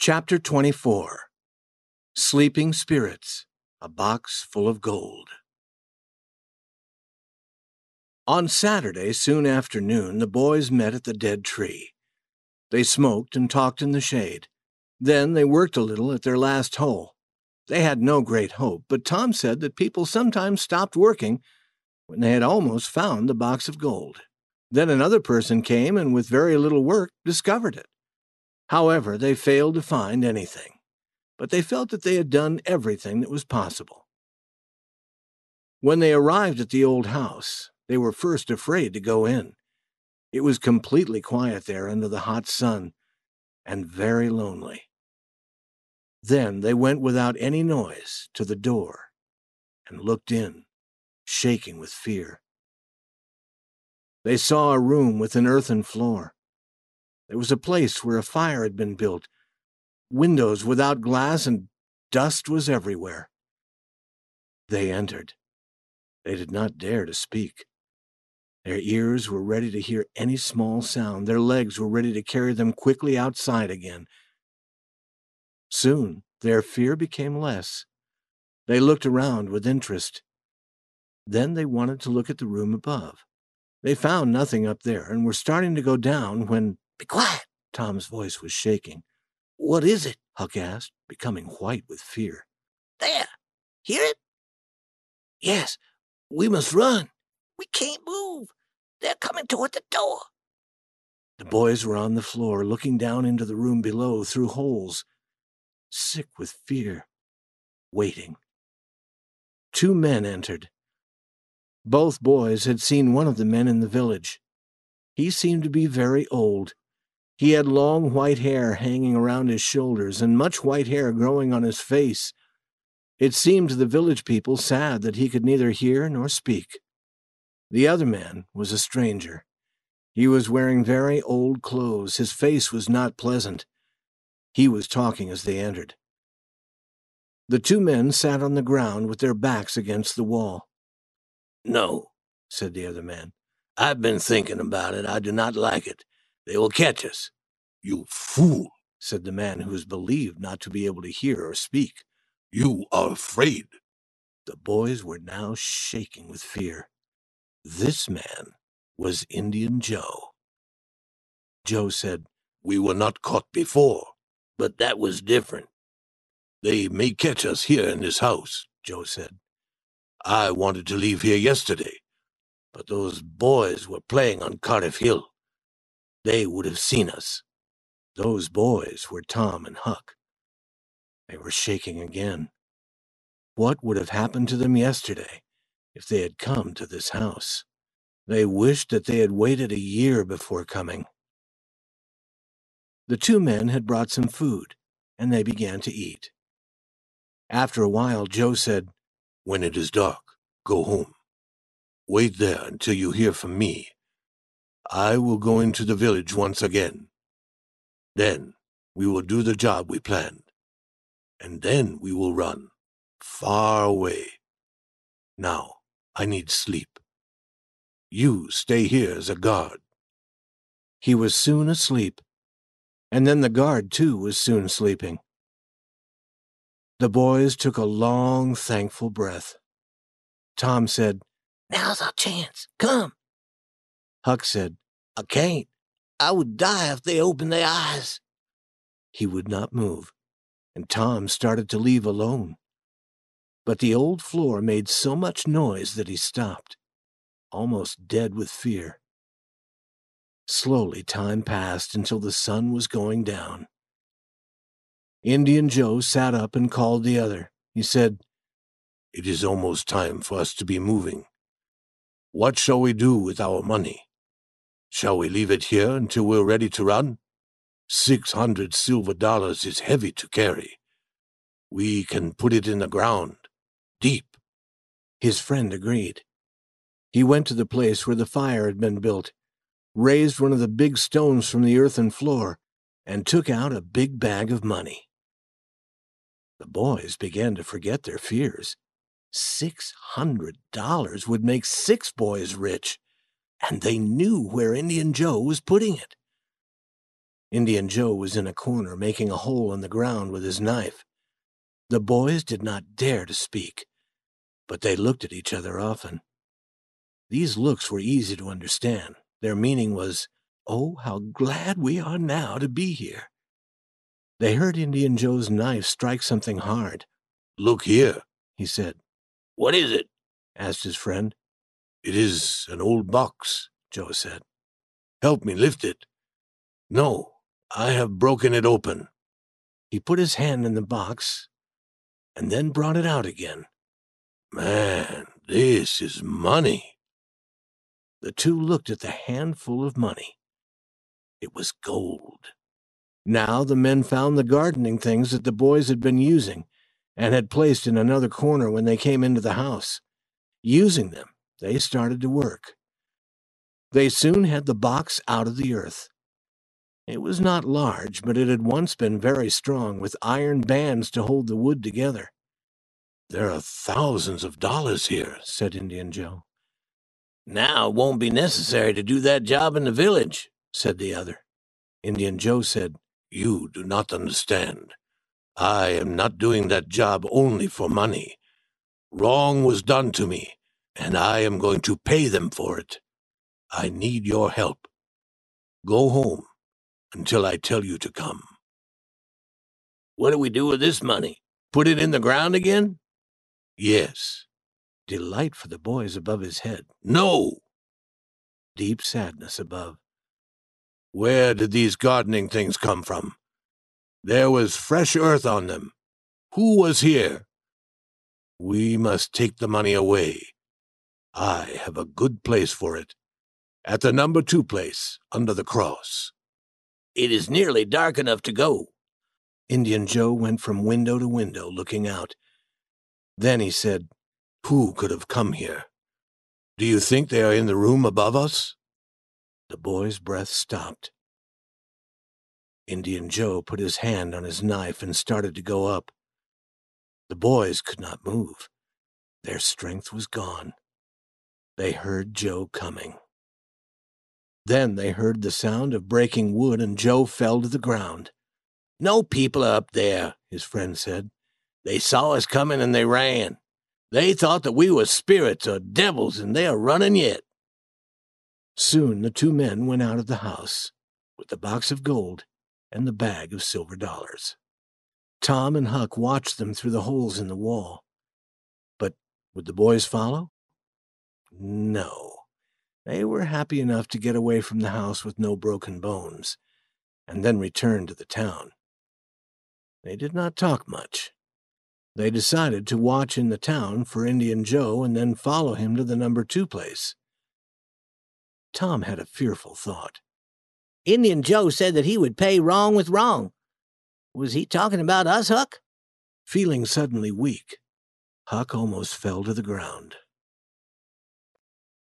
Chapter 24. Sleeping Spirits, a Box Full of Gold. On Saturday, soon after noon, the boys met at the dead tree. They smoked and talked in the shade. Then they worked a little at their last hole. They had no great hope, but Tom said that people sometimes stopped working when they had almost found the box of gold. Then another person came and with very little work discovered it. However, they failed to find anything, but they felt that they had done everything that was possible. When they arrived at the old house, they were first afraid to go in. It was completely quiet there under the hot sun, and very lonely. Then they went without any noise to the door and looked in, shaking with fear. They saw a room with an earthen floor. There was a place where a fire had been built, windows without glass, and dust was everywhere. They entered. They did not dare to speak. Their ears were ready to hear any small sound. Their legs were ready to carry them quickly outside again. Soon, their fear became less. They looked around with interest. Then they wanted to look at the room above. They found nothing up there and were starting to go down when, "Be quiet!" Tom's voice was shaking. "What is it?" Huck asked, becoming white with fear. "There! Hear it?" "Yes, we must run." "We can't move. They're coming toward the door." The boys were on the floor, looking down into the room below through holes, sick with fear, waiting. Two men entered. Both boys had seen one of the men in the village. He seemed to be very old. He had long white hair hanging around his shoulders and much white hair growing on his face. It seemed to the village people sad that he could neither hear nor speak. The other man was a stranger. He was wearing very old clothes. His face was not pleasant. He was talking as they entered. The two men sat on the ground with their backs against the wall. "No," said the other man. "I've been thinking about it. I do not like it. They will catch us." "You fool," said the man who was believed not to be able to hear or speak. "You are afraid." The boys were now shaking with fear. This man was Indian Joe. Joe said, "We were not caught before." "But that was different." "They may catch us here in this house," Joe said. "I wanted to leave here yesterday, but those boys were playing on Cardiff Hill. They would have seen us." Those boys were Tom and Huck. They were shaking again. What would have happened to them yesterday if they had come to this house? They wished that they had waited a year before coming. The two men had brought some food, and they began to eat. After a while, Joe said, "When it is dark, go home. Wait there until you hear from me. I will go into the village once again. Then we will do the job we planned. And then we will run far away. Now, I need sleep. You stay here as a guard." He was soon asleep, and then the guard, too, was soon sleeping. The boys took a long, thankful breath. Tom said, "Now's our chance. Come." Huck said, "I can't. I would die if they opened their eyes." He would not move, and Tom started to leave alone. But the old floor made so much noise that he stopped, almost dead with fear. Slowly time passed until the sun was going down. Indian Joe sat up and called the other. He said, "It is almost time for us to be moving. What shall we do with our money? Shall we leave it here until we're ready to run? 600 silver dollars is heavy to carry. We can put it in the ground, deep." His friend agreed. He went to the place where the fire had been built, raised one of the big stones from the earthen floor, and took out a big bag of money. The boys began to forget their fears. $600 would make 6 boys rich, and they knew where Indian Joe was putting it. Indian Joe was in a corner making a hole in the ground with his knife. The boys did not dare to speak, but they looked at each other often. These looks were easy to understand. Their meaning was, "Oh, how glad we are now to be here." They heard Indian Joe's knife strike something hard. "Look here," he said. "What is it?" asked his friend. "It is an old box," Joe said. "Help me lift it." "No, I have broken it open." He put his hand in the box and then brought it out again. "Man, this is money." The two looked at the handful of money. It was gold. Now the men found the gardening things that the boys had been using and had placed in another corner when they came into the house. Using them, they started to work. They soon had the box out of the earth. It was not large, but it had once been very strong, with iron bands to hold the wood together. "There are thousands of dollars here," said Indian Joe. "Now it won't be necessary to do that job in the village," said the other. Indian Joe said, "You do not understand. I am not doing that job only for money. Wrong was done to me, and I am going to pay them for it. I need your help. Go home until I tell you to come." "What do we do with this money? Put it in the ground again?" "Yes." Delight for the boys above his head. "No." Deep sadness above. "Where did these gardening things come from? There was fresh earth on them. Who was here? We must take the money away. I have a good place for it. At the number 2 place, under the cross." "It is nearly dark enough to go." Indian Joe went from window to window, looking out. Then he said, "Who could have come here? Do you think they are in the room above us?" The boy's breath stopped. Indian Joe put his hand on his knife and started to go up. The boys could not move. Their strength was gone. They heard Joe coming. Then they heard the sound of breaking wood, and Joe fell to the ground. "No people are up there," his friend said. "They saw us coming and they ran. They thought that we were spirits or devils, and they are running yet." Soon the two men went out of the house with the box of gold and the bag of silver dollars. Tom and Huck watched them through the holes in the wall. But would the boys follow? No. They were happy enough to get away from the house with no broken bones, and then return to the town. They did not talk much. They decided to watch in the town for Indian Joe and then follow him to the number 2 place. Tom had a fearful thought. Indian Joe said that he would pay wrong with wrong. Was he talking about us, Huck? Feeling suddenly weak, Huck almost fell to the ground.